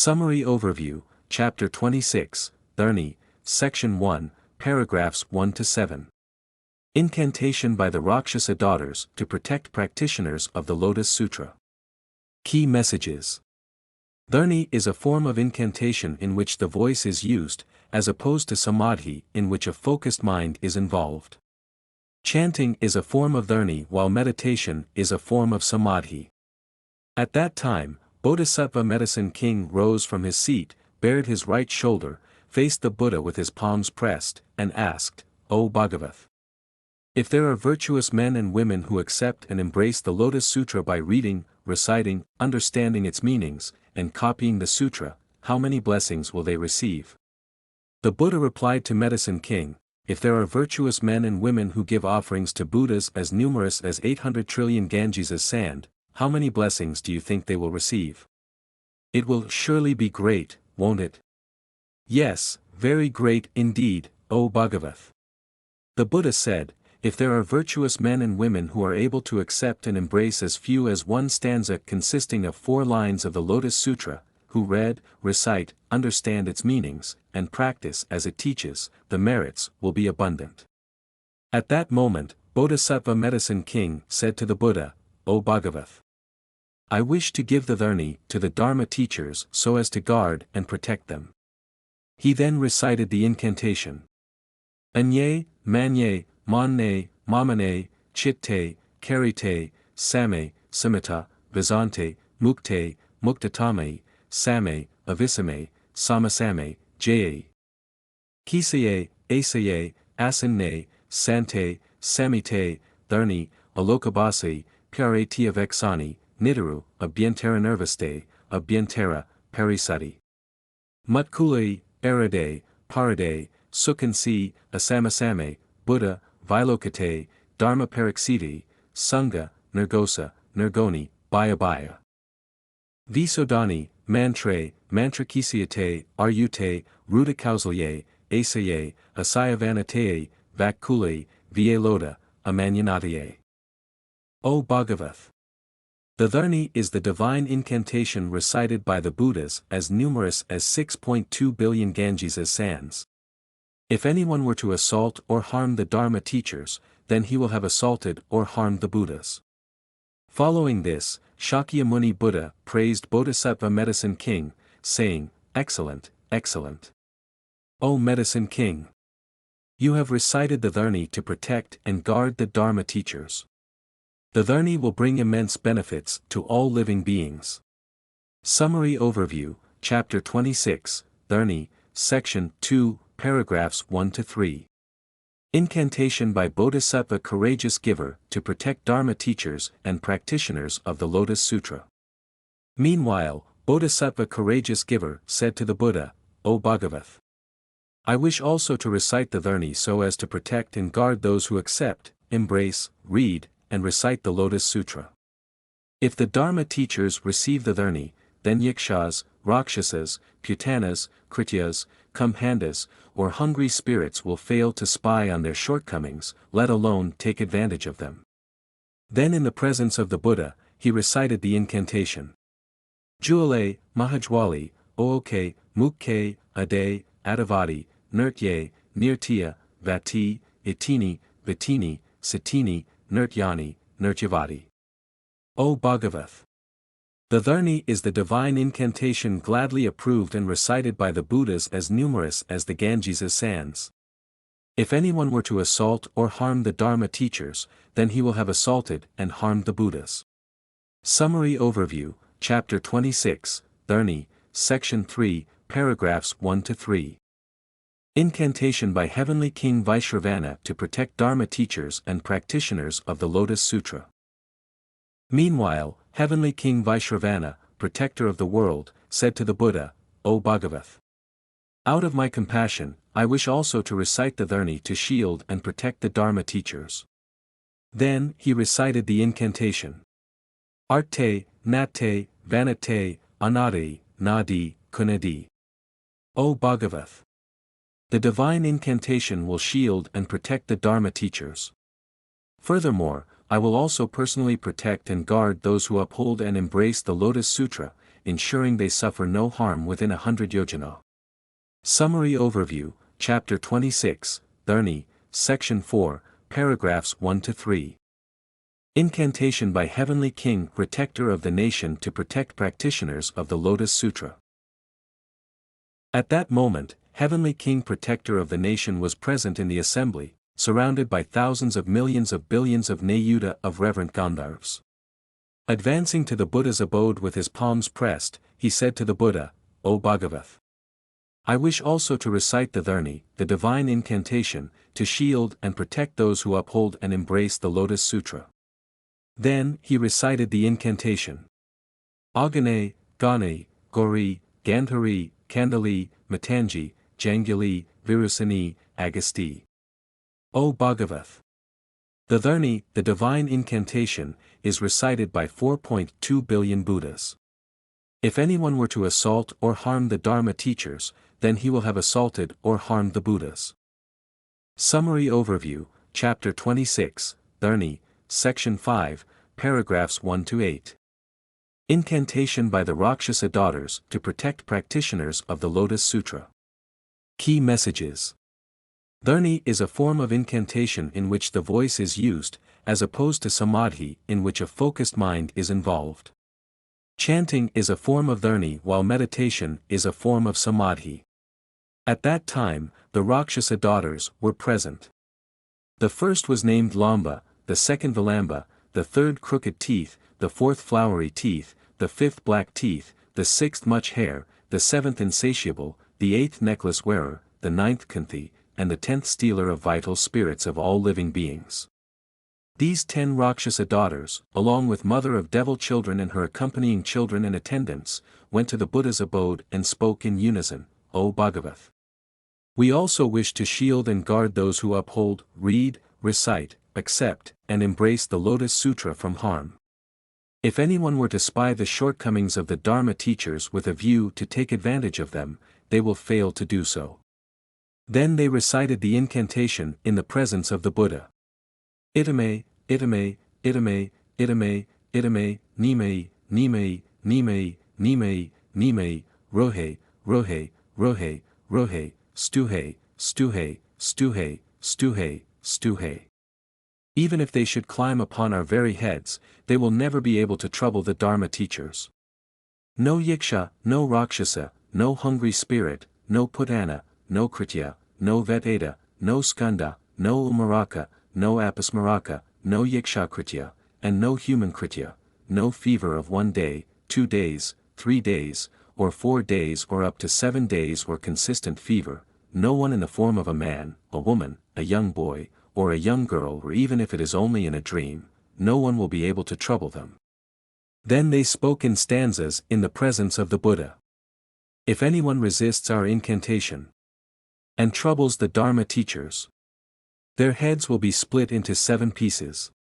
Summary Overview, Chapter 26, Dharani, Section 1, Paragraphs 1 to 7. Incantation by the Rakshasa daughters to protect practitioners of the Lotus Sutra. Key messages. Dharani is a form of incantation in which the voice is used, as opposed to samadhi in which a focused mind is involved. Chanting is a form of dharani while meditation is a form of samadhi. At that time, Bodhisattva Medicine King rose from his seat, bared his right shoulder, faced the Buddha with his palms pressed, and asked, "O Bhagavat! If there are virtuous men and women who accept and embrace the Lotus Sutra by reading, reciting, understanding its meanings, and copying the sutra, how many blessings will they receive?" The Buddha replied to Medicine King, "If there are virtuous men and women who give offerings to Buddhas as numerous as 800 trillion Ganges as sand, how many blessings do you think they will receive? It will surely be great, won't it?" "Yes, very great indeed, O Bhagavat." The Buddha said, "If there are virtuous men and women who are able to accept and embrace as few as one stanza consisting of 4 lines of the Lotus Sutra, who read, recite, understand its meanings, and practice as it teaches, the merits will be abundant." At that moment, Bodhisattva Medicine King said to the Buddha, "O Bhagavat! I wish to give the Dharani to the Dharma teachers so as to guard and protect them." He then recited the incantation. Anye, manye, manne, mamane, chitte, karite, same, samita, vizante, mukte, muktatame, same, avisame, samasame, jaye. Kisaye, asaye, asanne, sante, samite, dharni, alokabasi, pyaretiya vexani, nidaru, abhyantara nervaste, abhyantara, parisati. Mutkulai, erade, parade, sukhansi, asamasame, Buddha, vilokate, dharma parixiti, sangha, nirgosa, nirgoni, baya. Visodani, mantre, mantrakisiate, aryute, rudakausalye, asaye, asayavanataye, vakkulai, vieloda, amanyanataye. O Bhagavat! The Dharani is the divine incantation recited by the Buddhas as numerous as 6.2 billion Ganges as sands. If anyone were to assault or harm the Dharma teachers, then he will have assaulted or harmed the Buddhas. Following this, Shakyamuni Buddha praised Bodhisattva Medicine King, saying, "Excellent, excellent. O Medicine King! You have recited the Dharani to protect and guard the Dharma teachers. The Dharani will bring immense benefits to all living beings." Summary Overview, Chapter 26, Dharani, Section 2, Paragraphs 1 to 3. Incantation by Bodhisattva Courageous Giver to protect Dharma teachers and practitioners of the Lotus Sutra. Meanwhile, Bodhisattva Courageous Giver said to the Buddha, "O Bhagavat! I wish also to recite the Dharani so as to protect and guard those who accept, embrace, read, and recite the Lotus Sutra. If the Dharma teachers receive the Dharani, then yakshas, rakshasas, putanas, krityas, kumbhandas, or hungry spirits will fail to spy on their shortcomings, let alone take advantage of them." Then in the presence of the Buddha, he recited the incantation. Juale, Mahajwali, Ooke, Mukke, Ade, Adavadi, Nirtye, Nirtiya, Vati, Itini, Vitini, Satini, Nirtyani, Nirtyavadi. O Bhagavat! The Dharani is the divine incantation gladly approved and recited by the Buddhas as numerous as the Ganges as sands. If anyone were to assault or harm the Dharma teachers, then he will have assaulted and harmed the Buddhas. Summary Overview, Chapter 26, Dharani, Section 3, Paragraphs 1 to 3. Incantation by Heavenly King Vaisravana to protect Dharma teachers and practitioners of the Lotus Sutra. Meanwhile, Heavenly King Vaisravana, protector of the world, said to the Buddha, "O Bhagavat! Out of my compassion, I wish also to recite the Dharani to shield and protect the Dharma teachers." Then he recited the incantation. Arte, Natte, Vanate, Anadi, Nadi, Kunadi. O Bhagavat! The divine incantation will shield and protect the Dharma teachers. Furthermore, I will also personally protect and guard those who uphold and embrace the Lotus Sutra, ensuring they suffer no harm within 100 yojana. Summary Overview, Chapter 26, Dharani, Section 4, Paragraphs 1-3. Incantation by Heavenly King, Protector of the Nation to protect practitioners of the Lotus Sutra. At that moment, Heavenly King Protector of the Nation was present in the assembly, surrounded by thousands of millions of billions of Nayuta of reverent Gandharvas. Advancing to the Buddha's abode with his palms pressed, he said to the Buddha, O Bhagavat, I wish also to recite the Dharani, the divine incantation, to shield and protect those who uphold and embrace the Lotus Sutra. Then, he recited the incantation. Agane, Gane, Gori, Gandhari, Kandali, Matangi, Janguli, Virusani, Agasti. O Bhagavat. The Dharani, the divine incantation, is recited by 4.2 billion Buddhas. If anyone were to assault or harm the Dharma teachers, then he will have assaulted or harmed the Buddhas. Summary Overview, Chapter 26, Dharani, Section 5, Paragraphs 1-8. Incantation by the Rakshasa daughters to protect practitioners of the Lotus Sutra. Key messages. Dharani is a form of incantation in which the voice is used, as opposed to samadhi in which a focused mind is involved. Chanting is a form of dharani while meditation is a form of samadhi. At that time, the Rakshasa daughters were present. The first was named Lamba, the second Vilamba, the third crooked teeth, the fourth flowery teeth, the fifth black teeth, the sixth much hair, the seventh insatiable, the eighth necklace wearer, the ninth Kanthi, and the 10th stealer of vital spirits of all living beings. These 10 Rakshasa daughters, along with mother of devil children and her accompanying children and attendants, went to the Buddha's abode and spoke in unison, O Bhagavat. We also wish to shield and guard those who uphold, read, recite, accept, and embrace the Lotus Sutra from harm. If anyone were to spy the shortcomings of the Dharma teachers with a view to take advantage of them, they will fail to do so. Then they recited the incantation in the presence of the Buddha. Itame, itame, itame, itame, itame, nimei, nimei, nimei, nimei, nimei, rohe, rohe, rohe, rohe, stuhe, stuhe, stuhe, stuhe, stuhe. Even if they should climb upon our very heads, they will never be able to trouble the Dharma teachers. No Yiksha, no Rakshasa, no hungry spirit, no Putana, no Kritya, no Vedeta, no Skanda, no Umaraka, no Apasmaraka, no Yikshakritya, and no human Kritya, no fever of 1 day, 2 days, 3 days, or 4 days or up to 7 days or consistent fever, no one in the form of a man, a woman, a young boy, or a young girl, or even if it is only in a dream, no one will be able to trouble them. Then they spoke in stanzas in the presence of the Buddha. If anyone resists our incantation and troubles the Dharma teachers, their heads will be split into 7 pieces.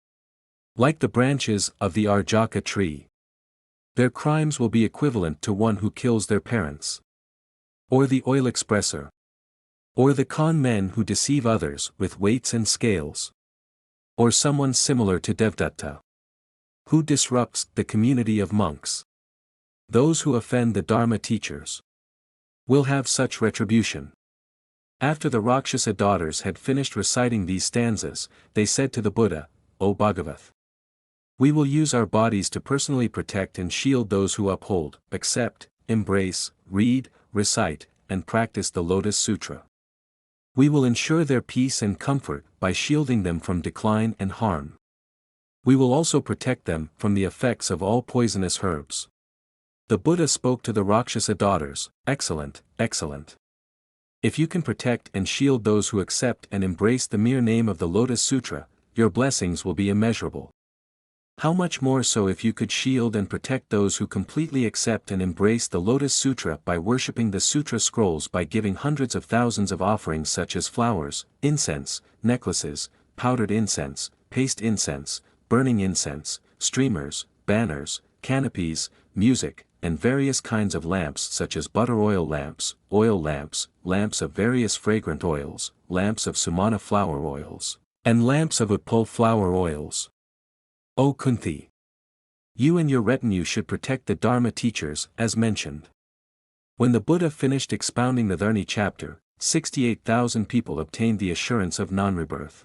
Like the branches of the Arjaka tree. Their crimes will be equivalent to one who kills their parents. Or the oil expressor. Or the con men who deceive others with weights and scales. Or someone similar to Devdatta, who disrupts the community of monks. Those who offend the Dharma teachers will have such retribution. After the Rakshasa daughters had finished reciting these stanzas, they said to the Buddha, O Bhagavat, we will use our bodies to personally protect and shield those who uphold, accept, embrace, read, recite, and practice the Lotus Sutra. We will ensure their peace and comfort by shielding them from decline and harm. We will also protect them from the effects of all poisonous herbs. The Buddha spoke to the Rakshasa daughters, excellent, excellent. If you can protect and shield those who accept and embrace the mere name of the Lotus Sutra, your blessings will be immeasurable. How much more so if you could shield and protect those who completely accept and embrace the Lotus Sutra by worshipping the Sutra scrolls, by giving hundreds of thousands of offerings such as flowers, incense, necklaces, powdered incense, paste incense, burning incense, streamers, banners, canopies, music, and various kinds of lamps such as butter oil lamps, lamps of various fragrant oils, lamps of sumana flower oils, and lamps of upal flower oils. O Kunti! You and your retinue should protect the Dharma teachers, as mentioned. When the Buddha finished expounding the Dharani chapter, 68,000 people obtained the assurance of non-rebirth.